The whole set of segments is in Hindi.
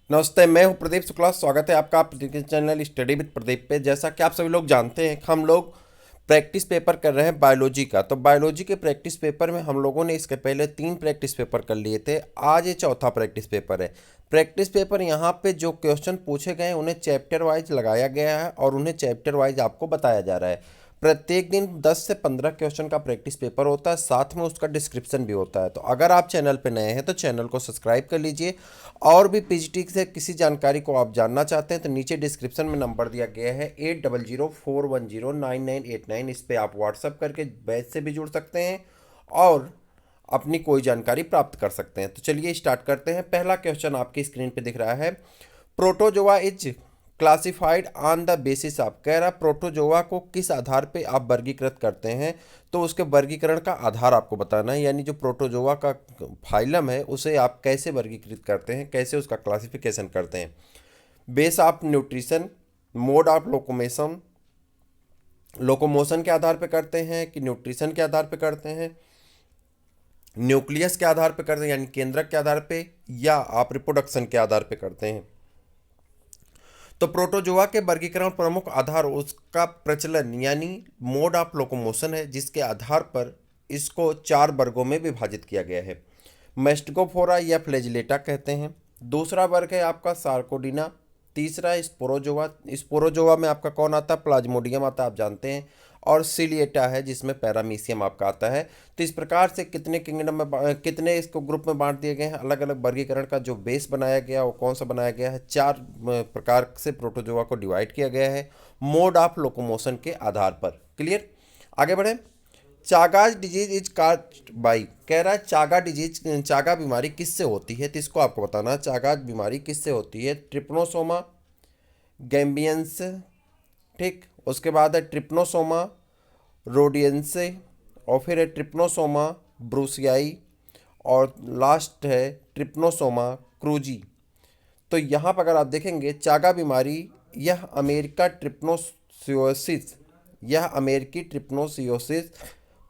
नमस्ते, मैं हूं प्रदीप शुक्ला। स्वागत है आपका आपके चैनल स्टडी विद प्रदीप पे। जैसा कि आप सभी लोग जानते हैं, हम लोग प्रैक्टिस पेपर कर रहे हैं बायोलॉजी का। तो बायोलॉजी के प्रैक्टिस पेपर में हम लोगों ने इसके पहले 3 प्रैक्टिस पेपर कर लिए थे। आज ये चौथा प्रैक्टिस पेपर है। प्रैक्टिस पेपर यहाँ पे जो क्वेश्चन पूछे गए हैं उन्हें चैप्टर वाइज लगाया गया है और उन्हें चैप्टर वाइज आपको बताया जा रहा है। प्रत्येक दिन 10 से 15 क्वेश्चन का प्रैक्टिस पेपर होता है, साथ में उसका डिस्क्रिप्शन भी होता है। तो अगर आप चैनल पे नए हैं तो चैनल को सब्सक्राइब कर लीजिए। और भी पीजीटी से किसी जानकारी को आप जानना चाहते हैं तो नीचे डिस्क्रिप्शन में नंबर दिया गया है 8004109989। इस पर आप व्हाट्सअप करके बैच से भी जुड़ सकते हैं और अपनी कोई जानकारी प्राप्त कर सकते हैं। तो चलिए स्टार्ट करते हैं। पहला क्वेश्चन आपकी स्क्रीन पे दिख रहा है, protozoa is classified on the basis of. कह रहा प्रोटोजोआ को किस आधार पे आप वर्गीकृत करते हैं, तो उसके वर्गीकरण का आधार आपको बताना है। यानी जो प्रोटोजोआ का फाइलम है उसे आप कैसे वर्गीकृत करते हैं, कैसे उसका क्लासिफिकेशन करते हैं। Base of nutrition, mode of locomotion, locomotion के आधार पे करते हैं कि न्यूट्रिशन के आधार पे करते हैं, न्यूक्लियस के आधार पे करते हैं यानी केंद्रक के आधार पे, या आप रिप्रोडक्शन के आधार पे करते हैं। तो प्रोटोजोआ के वर्गीकरण प्रमुख आधार उसका प्रचलन यानी मोड ऑफ लोकोमोशन है, जिसके आधार पर इसको 4 वर्गों में विभाजित किया गया है। मेस्टगोफोरा या फ्लैजिलेटा कहते हैं। दूसरा वर्ग है आपका सार्कोडिना। तीसरा स्पोरोजोआ। स्पोरोजोआ में आपका कौन आता है? प्लाज्मोडियम आता है, आप जानते हैं। और सिलिएटा है जिसमें पैरामीशियम आपका आता है। तो इस प्रकार से कितने किंगडम में कितने इसको ग्रुप में बांट दिए गए हैं। अलग अलग वर्गीकरण का जो बेस बनाया गया वो कौन सा बनाया गया है? 4 प्रकार से प्रोटोजोआ को डिवाइड किया गया है मोड ऑफ लोकोमोशन के आधार पर। क्लियर? आगे बढ़े। चागाज डिजीज इज काज्ड बाई। कह रहा है चागा डिजीज, चागा बीमारी किससे होती है? तो इसको आपको बताना है चागाज बीमारी किससे होती है। ट्रिप्नोसोमा गैम्बियंस, ठीक। उसके बाद है ट्रिप्नोसोमा रोडियंसे, और फिर है ट्रिप्नोसोमा ब्रूसियाई, और लास्ट है ट्रिप्नोसोमा क्रूजी। तो यहाँ पर अगर आप देखेंगे चागा बीमारी, यह अमेरिका ट्रिप्नोसियोसिस, यह अमेरिकी ट्रिप्नोसियोसिस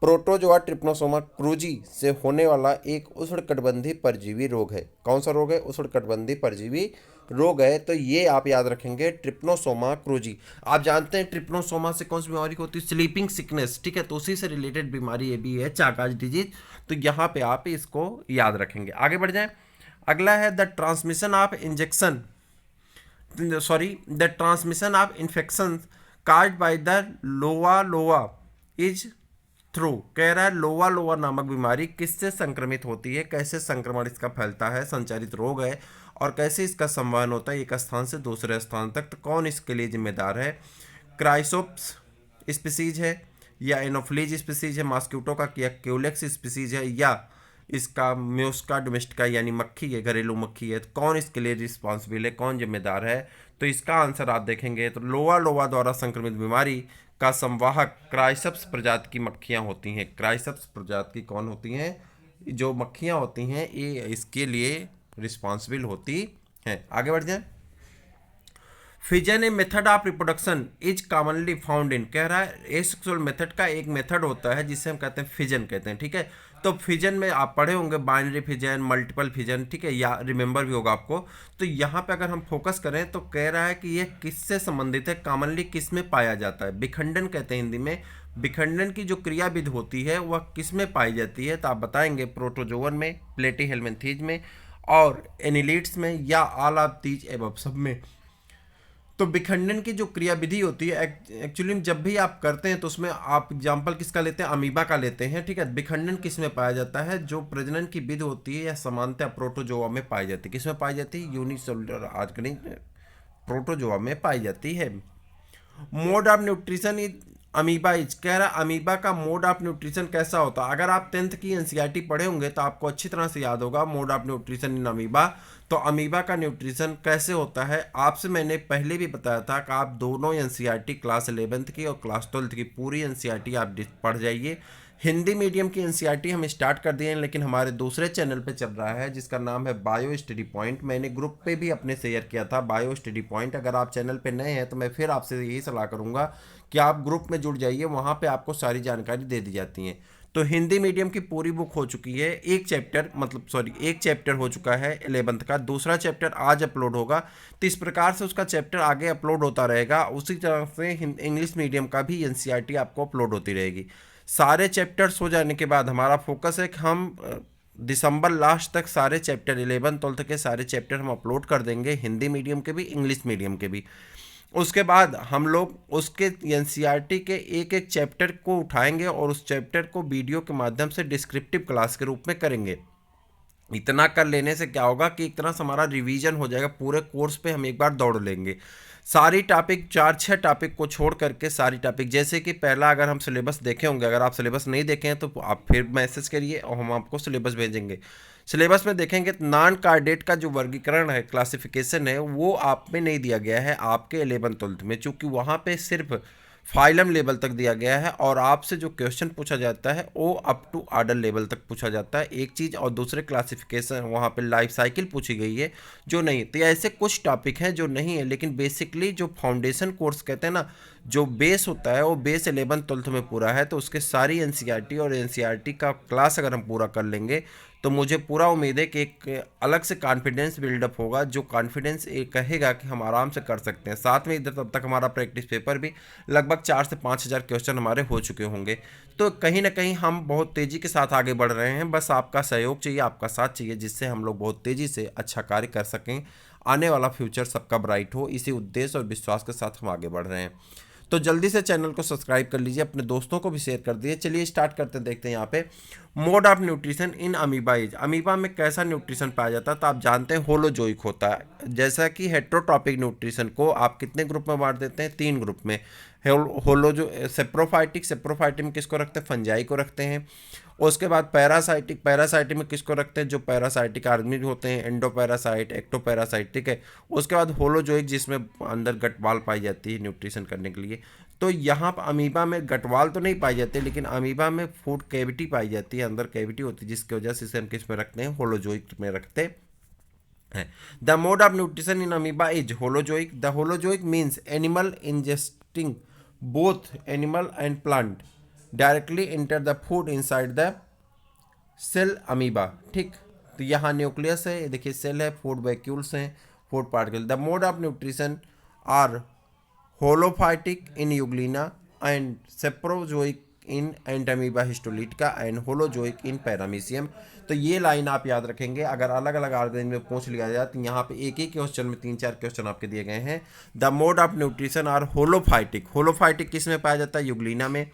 प्रोटोजोआ ट्रिप्नोसोमा क्रूजी से होने वाला एक उष्णकटिबंधीय परजीवी रोग है। कौन सा रोग है? उष्णकटिबंधीय परजीवी रोग है। तो ये आप याद रखेंगे, ट्रिप्नोसोमा क्रूजी। आप जानते हैं ट्रिप्नोसोमा से कौन सी बीमारी होती है? स्लीपिंग सिकनेस, ठीक है। तो उसी से रिलेटेड बीमारी ये भी है, चागाज डिजीज। तो यहाँ पे आप इसको याद रखेंगे। आगे बढ़ जाए। अगला है the transmission of injection, sorry the transmission of infection caused by the Loa loa is through. कह रहा है लोवा लोवा नामक बीमारी किससे संक्रमित होती है, कैसे संक्रमण इसका फैलता है, संचारित रोग है, और कैसे इसका संवहन होता है एक स्थान से दूसरे स्थान तक। तो कौन इसके लिए जिम्मेदार है? क्राइसोप्स स्पीसीज है, या एनोफ्लीज स्पीसीज है मॉस्किटो का, या क्यूलेक्स स्पीसीज है, या इसका म्यूस्का डोमेस्टिका यानी मक्खी है, घरेलू मक्खी है। तो कौन इसके लिए रिस्पॉन्सिबल है, कौन जिम्मेदार है? तो इसका आंसर आप देखेंगे तो लोवा लोवा द्वारा संक्रमित बीमारी का संवाहक क्राइसप्स प्रजाति की मक्खियां होती हैं। क्राइसप्स प्रजाति की कौन होती हैं? जो मक्खियां होती हैं ये इसके लिए रिस्पॉन्सिबल होती हैं। आगे बढ़ जाए। Fission a method of reproduction is commonly found in. कह रहा है एसेक्सुअल मेथड का एक मेथड होता है जिसे हम कहते हैं फिजन कहते हैं, ठीक है। तो फिजन में आप पढ़े होंगे बाइनरी फिजन, मल्टीपल फिजन, ठीक है, या रिमेंबर भी होगा आपको। तो यहाँ पे अगर हम फोकस करें तो कह रहा है कि यह किससे संबंधित है, कॉमनली किस में पाया जाता है। विखंडन कहते हैं हिंदी में। विखंडन की जो क्रियाविधि होती है वह किस में पाई जाती है? तो आप बताएंगे प्रोटोजोवन में, प्लेटीहेल्मिन्थीज में, और एनिलिड्स में, या ऑल ऑफ दीज एबव, सब में। तो विखंडन की जो क्रियाविधि होती है एक्चुअली जब भी आप करते हैं तो उसमें आप एग्जाम्पल किसका लेते हैं? अमीबा का लेते हैं, ठीक है। विखंडन किस में पाया जाता है? जो प्रजनन की विधि होती है या समानता प्रोटोजोआ में पाई जाती है। किस में पाई जाती है? यूनिसेलुलर ऑर्गेनिज्म प्रोटोजोआ में पाई जाती है। Mode of nutrition is amoeba is. कह रहा है अमीबा का मोड ऑफ न्यूट्रिशन कैसा होता है? अगर आप 10th की एनसीईआरटी पढ़े होंगे तो आपको अच्छी तरह से याद होगा mode of nutrition in amoeba. तो अमीबा का न्यूट्रिशन कैसे होता है आपसे मैंने पहले भी बताया था कि आप दोनों एनसीईआरटी क्लास 11th की और क्लास 12th की पूरी एनसीईआरटी आप पढ़ जाइए। हिंदी मीडियम की एनसीईआरटी हम स्टार्ट कर दिए हैं, लेकिन हमारे दूसरे चैनल पे चल रहा है जिसका नाम है बायो स्टडी पॉइंट। मैंने ग्रुप पे भी अपने शेयर किया था बायो स्टडी पॉइंट। अगर आप चैनल पे नए हैं तो मैं फिर आपसे यही सलाह करूंगा कि आप ग्रुप में जुड़ जाइए, वहाँ पे आपको सारी जानकारी दे दी जाती है। तो हिंदी मीडियम की पूरी बुक हो चुकी है, एक चैप्टर हो चुका है 11th का, दूसरा चैप्टर आज अपलोड होगा। तो इस प्रकार से उसका चैप्टर आगे अपलोड होता रहेगा। उसी तरह से इंग्लिश मीडियम का भी एनसीईआरटी आपको अपलोड होती रहेगी। सारे चैप्टर्स हो जाने के बाद हमारा फोकस है कि हम दिसंबर लास्ट तक सारे चैप्टर 11th-12th के सारे चैप्टर हम अपलोड कर देंगे, हिंदी मीडियम के भी इंग्लिश मीडियम के भी। उसके बाद हम लोग उसके एनसीईआरटी के एक एक चैप्टर को उठाएंगे और उस चैप्टर को वीडियो के माध्यम से डिस्क्रिप्टिव क्लास के रूप में करेंगे। इतना कर लेने से क्या होगा कि एक तरह से हमारा रिवीजन हो जाएगा, पूरे कोर्स पे हम एक बार दौड़ लेंगे। सारी टॉपिक 4-6 टॉपिक को छोड़ करके सारी टॉपिक, जैसे कि पहला अगर हम सिलेबस देखे होंगे, अगर आप सिलेबस नहीं देखे हैं तो आप फिर मैसेज करिए और हम आपको सिलेबस भेजेंगे। सिलेबस में देखेंगे तो नॉन कार्डेट का जो वर्गीकरण है, क्लासिफिकेशन है, वो आप में नहीं दिया गया है आपके 11th-12th में, चूँकि वहाँ पे सिर्फ फाइलम लेवल तक दिया गया है और आपसे जो क्वेश्चन पूछा जाता है वो अप टू ऑर्डर लेवल तक पूछा जाता है, एक चीज़। और दूसरे क्लासिफिकेशन वहाँ पे लाइफ साइकिल पूछी गई है जो नहीं। तो ऐसे कुछ टॉपिक हैं जो नहीं है, लेकिन बेसिकली जो फाउंडेशन कोर्स कहते हैं ना, जो बेस होता है वो बेस 11th-12th में पूरा है। तो उसके सारी एनसीईआरटी और एनसीईआरटी का क्लास अगर हम पूरा कर लेंगे तो मुझे पूरा उम्मीद है कि एक अलग से कॉन्फिडेंस बिल्डअप होगा, जो कॉन्फिडेंस ये कहेगा कि हम आराम से कर सकते हैं। साथ में इधर तब तक हमारा प्रैक्टिस पेपर भी लगभग 4 से 5 हज़ार क्वेश्चन हमारे हो चुके होंगे। तो कहीं ना कहीं हम बहुत तेज़ी के साथ आगे बढ़ रहे हैं। बस आपका सहयोग चाहिए, आपका साथ चाहिए, जिससे हम लोग बहुत तेज़ी से अच्छा कार्य कर सकें, आने वाला फ्यूचर सबका ब्राइट हो। इसी उद्देश्य और विश्वास के साथ हम आगे बढ़ रहे हैं। तो जल्दी से चैनल को सब्सक्राइब कर लीजिए, अपने दोस्तों को भी शेयर कर दीजिए। चलिए स्टार्ट करते हैं, देखते हैं यहाँ पे mode of nutrition in amoeba is. Amoeba में कैसा न्यूट्रिशन पाया जाता है? तो आप जानते हैं होलोजोइक होता है। जैसा कि हेट्रोट्रॉपिक न्यूट्रिशन को आप कितने ग्रुप में बांट देते हैं? 3 ग्रुप में। होलोजो सेप्रोफाइटिक में किसको रखते हैं? फंजाई को रखते हैं। उसके बाद पैरासाइटिक में किसको रखते हैं? जो पैरासाइटिक ऑर्गेनिज होते हैं, एंडोपैरासाइट, एक्टोपैरासाइट, ठीक है। उसके बाद होलोजोइक जिसमें अंदर गटवाल पाई जाती है न्यूट्रिशन करने के लिए। तो यहाँ पर अमीबा में गटवाल तो नहीं पाई जाती, लेकिन अमीबा में फूड कैविटी पाई जाती है, अंदर कैविटी होती है, जिसकी वजह से इसे हम किस में रखते हैं? होलोजोइक में रखते हैं। The mode of nutrition in amoeba is holozoic. The holozoic means animal ingesting both animal and plant directly enter the food inside the cell amoeba, ठीक। तो यहाँ न्यूक्लियस है, देखिए सेल है, फूड वैक्यूल्स हैं, food particle. The mode of nutrition are holophytic in Euglena and saprozoic in Entamoeba histolytica and holozoic in Paramecium. तो ये लाइन आप याद रखेंगे। अगर अलग अलग ऑर्गेनिज्म में पूछ लिया जाए तो यहाँ पे एक ही क्वेश्चन में 3-4 क्वेश्चन आपके दिए गए हैं। The mode of nutrition are holophytic. Holophytic किस में पाया जाता है? यूग्लिना में।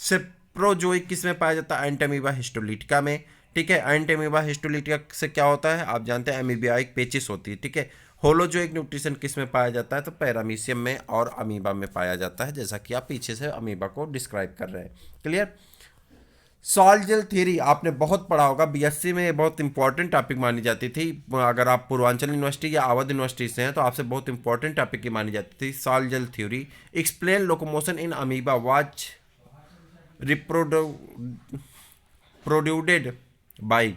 सेप्रोजोइक किस में पाया जाता है? एंटमीबा हिस्टोलिटिका में, ठीक है। एंटमीबा हिस्टोलिटिका से क्या होता है? आप जानते हैं अमीबियाइक पेचिस होती है, ठीक है। होलोजोइक न्यूट्रिशन किस में पाया जाता है? तो पैरामीशियम में और अमीबा में पाया जाता है, जैसा कि आप पीछे से अमीबा को डिस्क्राइब कर रहे हैं। क्लियर? सॉल्ट जेल थ्योरी आपने बहुत पढ़ा होगा, बीएससी में ये बहुत इंपॉर्टेंट टॉपिक मानी जाती थी। अगर आप पूर्वांचल यूनिवर्सिटी या अवध यूनिवर्सिटी से हैं तो आपसे बहुत इंपॉर्टेंट टॉपिक की मानी जाती थी। Sol gel theory explain locomotion in amoeba was reproduced by.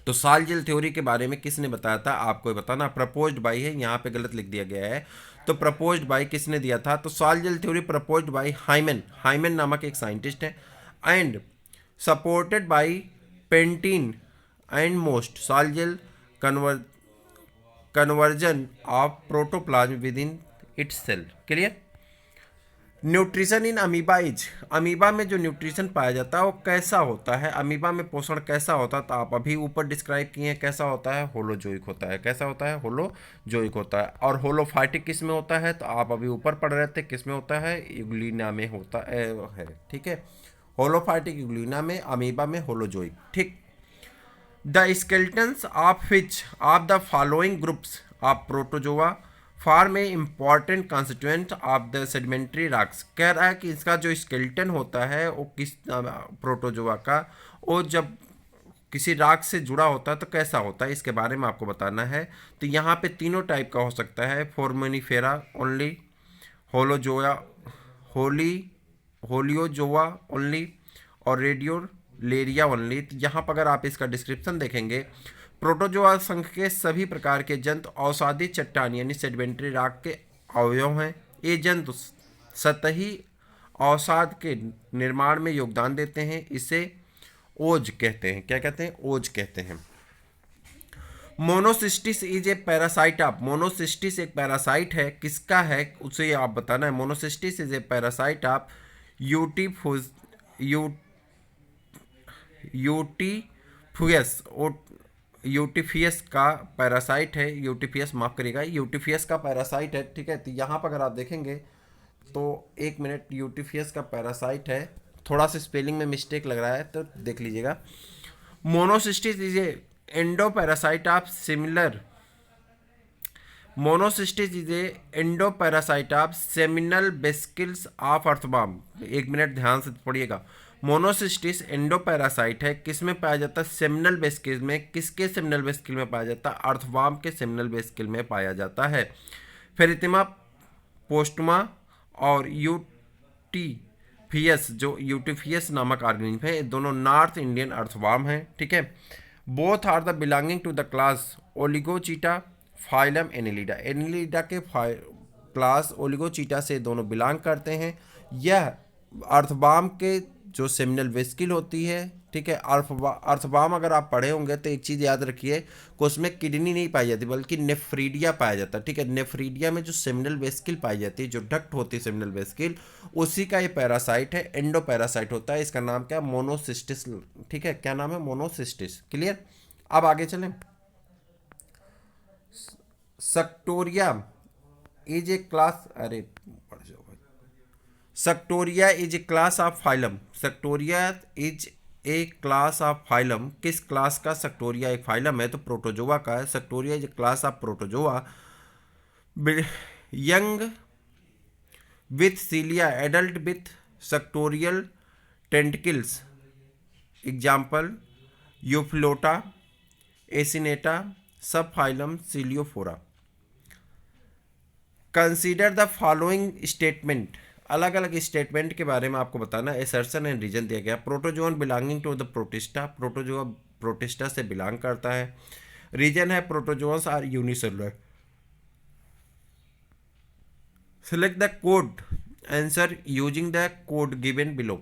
तो सॉल्ट जेल थ्योरी के बारे में किसने बताया था? आपको बताना। प्रपोज्ड बाई है, यहाँ पे गलत लिख दिया गया है। तो प्रपोज्ड बाई किसने दिया था? तो salt gel theory proposed by Hyman नामक एक साइंटिस्ट है and supported by Pantin and Mast. Salt gel conversion of protoplasm within its cell. Clear? Nutrition in amoeba is. Amoeba में जो न्यूट्रिशन पाया जाता है वो कैसा होता है? अमीबा में पोषण कैसा होता है? तो आप अभी ऊपर डिस्क्राइब किए हैं कैसा होता है? होलोजोइक होता है। कैसा होता है? होलोजोइक होता है। और होलोफाइटिक किस में होता है? तो आप अभी ऊपर पढ़ रहे थे किस में होता है? यूग्लिना में होता है, ठीक है। होलोफाइटिक यूग्लिना में, अमीबा में होलोजोइक, ठीक। The skeletons of which of the following groups of protozoa form A important constituent of the sedimentary rocks. कह रहा है कि इसका जो स्केलेटन होता है वो किस प्रोटोजोआ का, वो जब किसी रॉक से जुड़ा होता है तो कैसा होता है, इसके बारे में आपको बताना है। तो यहाँ पे तीनों टाइप का हो सकता है। फोर्मिनिफेरा ओनली, होलोजोआ होलियोजोआ ओनली और रेडियोलेरिया ओनली। तो यहाँ पर अगर आप इसका डिस्क्रिप्शन देखेंगे, प्रोटोजोआ संघ के सभी प्रकार के जंतु औषधि चट्टान यानी सेडिमेंट्री रॉक के अवयव हैं। ये जंतु सतही अवसाद के निर्माण में योगदान देते हैं। इसे ओज कहते हैं। क्या कहते हैं? ओज कहते हैं। Monocystis is a parasite of, Monocystis एक पैरासाइट है, किसका है उसे आप बताना है। Monocystis is a parasite of यूटीफोज यूटीफियस यूटीफियस का पैरासाइट है। यूटीफियस माफ करिएगा, यूटीफियस का पैरासाइट है। ठीक है, तो यहाँ पर अगर आप देखेंगे तो एक मिनट, यूटीफियस का पैरासाइट है, थोड़ा सा स्पेलिंग में मिस्टेक लग रहा है तो देख लीजिएगा। Monocystis is a endo parasite of similar, monocystis is a endo parasite of seminal vesicles of earthworm. एक मिनट ध्यान से पढ़िएगा। मोनोसिस्टिस एंडो पैरासाइट है, किस में पाया जाता है? सेमिनल बेसिकल में। किसके सेमिनल बेसिकल में पाया जाता है? अर्थवर्म के सेमिनल बेसिकल में पाया जाता है। फेरितिमा पोस्टमा और यूटीफियस, जो यूटीफियस नामक ऑर्गेनिज्म है, दोनों नॉर्थ इंडियन अर्थवर्म हैं। ठीक है, both are the belonging to the class oligochaeta phylum annelida. Annelida के क्लास ओलिगोचीटा से दोनों बिलोंग करते हैं। यह अर्थवर्म के जो सेमिनल वेस्किल होती है, ठीक है, अर्थवर्म अगर आप पढ़े होंगे तो एक चीज़ याद रखिए कि उसमें किडनी नहीं पाई जाती बल्कि नेफ्रीडिया पाया जाता है। ठीक है, नेफ्रीडिया में जो सेमिनल वेस्किल पाई जाती है, जो डक्ट होती है सेमिनल वेस्किल, उसी का ये पैरासाइट है, एंडो पैरासाइट होता है। इसका नाम क्या है? मोनोसिस्टिस। ठीक है, क्या नाम है? मोनोसिस्टिस। क्लियर। अब आगे चलें। सक्टोरिया इज ए क्लास, अरे पढ़ जाओ भाई। Suctoria is a class of phylum. Suctoria is a class of phylum. किस क्लास का सक्टोरिया एक फाइलम है? तो प्रोटोजोआ का है। Suctoria is a class of protozoa. Young with cilia, adult with suctorial tentacles. Example ephelota, acineta, sub phylum ciliophora. Consider the following statement. अलग अलग स्टेटमेंट के बारे में आपको बताना है। एसर्शन एंड रीजन दिया गया। Protozoan belonging to the Protista, protozoa Protista से बिलोंग करता है। रीजन है protozoans are unicellular. Select the code answer using the code given below.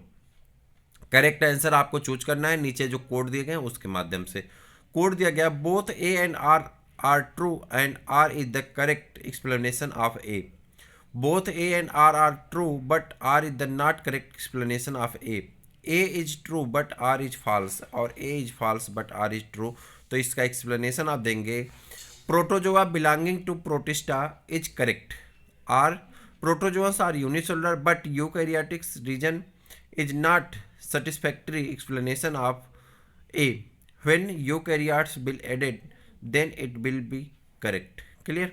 Correct answer आपको चूज करना है नीचे जो कोड दिए गए हैं उसके माध्यम से। कोड दिया गया both A and R are true and R is the correct explanation of A. Both A and R are true but R is the not correct explanation of A. A is true but R is false और A is false but R is true. तो इसका एक्सप्लेनेशन आप देंगे। Protozoa belonging to protista is correct. R protozoas are unicellular but eukaryotics reason is not satisfactory explanation of A. When eukaryotes will added, then it will be correct. Clear?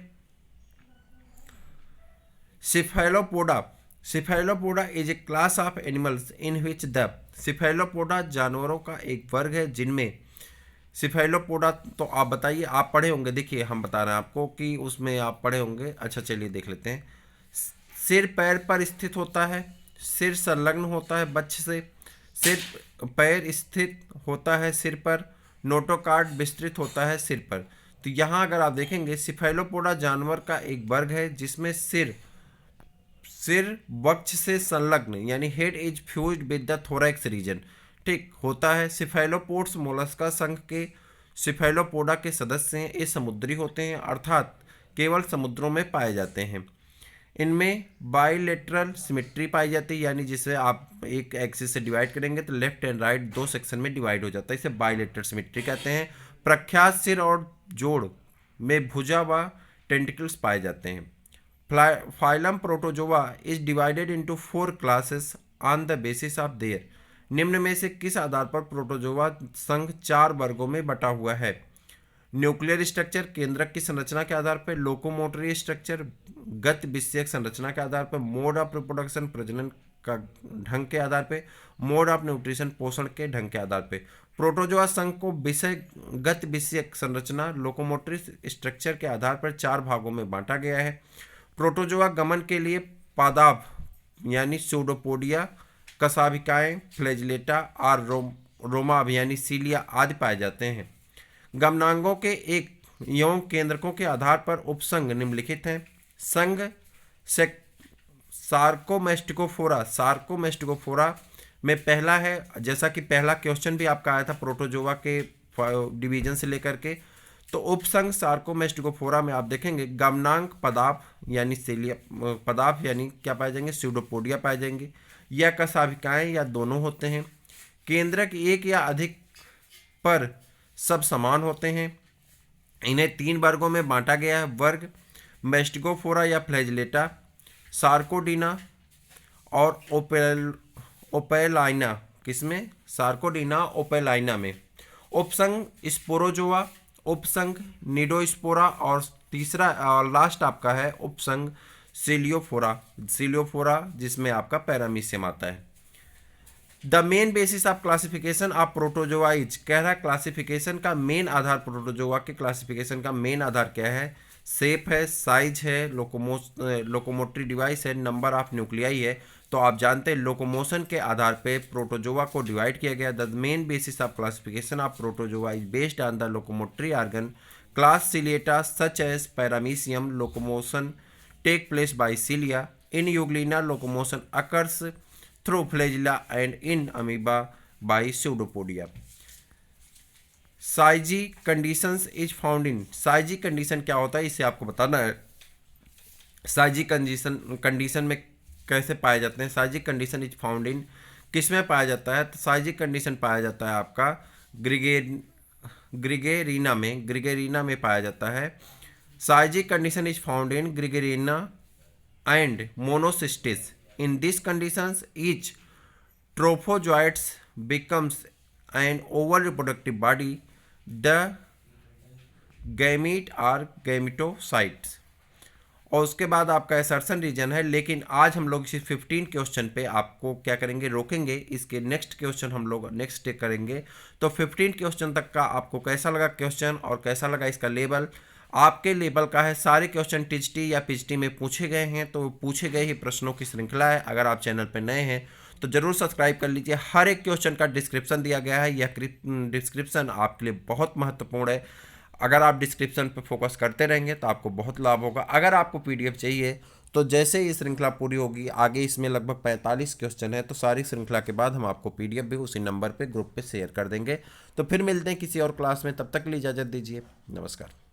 Cephalopoda. Cephalopoda is a class of animals in which the cephalopoda जानवरों का एक वर्ग है जिनमें सिफेलोपोडा, तो आप बताइए, आप पढ़े होंगे। देखिए हम बता रहे हैं आपको कि उसमें आप पढ़े होंगे। अच्छा चलिए देख लेते हैं। सिर पैर पर स्थित होता है, सिर संलग्न होता है बच्चे से, सिर पैर स्थित होता है सिर पर, नोटोकार्ड विस्तृत होता है सिर पर। तो यहाँ अगर आप देखेंगे सिफेलोपोडा जानवर का एक वर्ग है जिसमें सिर वक्ष से संलग्न यानी head is fused with the thorax region, ठीक होता है। सिफेलोपोड्स मोलस्का संघ के सिफेलोपोडा के सदस्य हैं। ये समुद्री होते हैं अर्थात केवल समुद्रों में पाए जाते हैं। इनमें बाइलेटरल सिमेट्री पाई जाती है, यानी जिसे आप एक एक्सिस से डिवाइड करेंगे तो लेफ्ट एंड राइट दो सेक्शन में डिवाइड हो जाता है, इसे बाइलेटरल सिमेट्री कहते हैं। प्रख्यात सिर और जोड़ में भुजा व टेंटिकल्स पाए जाते हैं। Phylum protozoa is divided into 4 classes on the basis of their. निम्न में से किस आधार पर प्रोटोजोआ संघ 4 वर्गों में बटा हुआ है? न्यूक्लियर स्ट्रक्चर केंद्रक की संरचना के आधार पर, लोकोमोटरी स्ट्रक्चर गत विषयक संरचना के आधार पर, मोड ऑफ रिप्रोडक्शन प्रजनन का ढंग के आधार पर, मोड ऑफ न्यूट्रिशन पोषण के ढंग के आधार पर। प्रोटोजोआ संघ को गत विषयक संरचना लोकोमोटरी स्ट्रक्चर के आधार पर 4 भागों में बांटा गया है। प्रोटोजोआ गमन के लिए पादाभ यानी सूडोपोडिया, कशाभिकाएं, फ्लैजिलेटा और रोमा यानी सीलिया आदि पाए जाते हैं। गमनांगों के एक यौन केंद्रकों के आधार पर उपसंघ निम्नलिखित हैं। संघ सार्कोमेस्टिकोफोरा में पहला है, जैसा कि पहला क्वेश्चन भी आपका आया था प्रोटोजोआ के डिवीजन से लेकर के, तो उपसंघ सार्कोमेस्टिकोफोरा में आप देखेंगे गमनांक पदार्थ यानी सेलिया पदार्थ यानी क्या पाए जाएंगे, स्यूडोपोडिया पाए जाएंगे, या कशाभिकाएं या दोनों होते हैं। केंद्रक एक या अधिक पर सब समान होते हैं। इन्हें 3 वर्गों में बांटा गया है। वर्ग मेस्टिकोफोरा या फ्लैजिलेटा, सार्कोडीना और ओपेलाइना। किसमें? सार्कोडीना ओपेलाइना में। उपसंघ स्पोरोजोआ, उपसंघ निडोस्पोरा, और तीसरा लास्ट आपका है उपसंघ सिलियोफोरा जिसमें आपका पैरामीशियम आता है। The main basis of classification of protozoa is, कह रहा है क्लासिफिकेशन का मेन आधार, प्रोटोजोआ के क्लासिफिकेशन का मेन आधार क्या है? शेप है, साइज है, लोकोमोटरी डिवाइस है, नंबर ऑफ न्यूक्लियाई है। तो आप जानते हैं लोकोमोशन के आधार पे प्रोटोजोआ को डिवाइड किया गया। The main basis of classification of protozoa is based on the locomotory organ class ciliata such as paramecium. Locomotion take place by cilia. In euglena locomotion occurs through flagella and in amoeba by pseudopodia. Syzygy conditions is found in, syzygy condition क्या होता है इसे आपको बताना है। साइजी कंडीशन में कैसे पाए जाते हैं? साइजिक कंडीशन इज फाउंड इन, किस में पाया जाता है? तो साइजिक कंडीशन पाया जाता है आपका ग्रिगेरिना में पाया जाता है। Syzygic condition is found in gregarina and monocystis. In this conditions each trophozoites becomes an oval reproductive body. The gamete are gametocytes। और उसके बाद आपका एसर्शन रीजन है। लेकिन आज हम लोग इस 15 क्वेश्चन पे आपको क्या करेंगे, रोकेंगे। इसके नेक्स्ट क्वेश्चन हम लोग नेक्स्ट डे करेंगे। तो 15 क्वेश्चन तक का आपको कैसा लगा क्वेश्चन और कैसा लगा इसका लेवल? आपके लेवल का है। सारे क्वेश्चन टीजीटी या पीजीटी में पूछे गए हैं, तो पूछे गए ही प्रश्नों की श्रृंखला है। अगर आप चैनल पर नए हैं तो जरूर सब्सक्राइब कर लीजिए। हर एक क्वेश्चन का डिस्क्रिप्शन दिया गया है। यह डिस्क्रिप्शन आपके लिए बहुत महत्वपूर्ण है। अगर आप डिस्क्रिप्शन पर फोकस करते रहेंगे तो आपको बहुत लाभ होगा। अगर आपको पीडीएफ चाहिए तो जैसे ही श्रृंखला पूरी होगी, आगे इसमें लगभग 45 क्वेश्चन है, तो सारी श्रृंखला के बाद हम आपको पीडीएफ भी उसी नंबर पे ग्रुप पे शेयर कर देंगे। तो फिर मिलते हैं किसी और क्लास में, तब तक के लिए इजाज़त दीजिए। नमस्कार।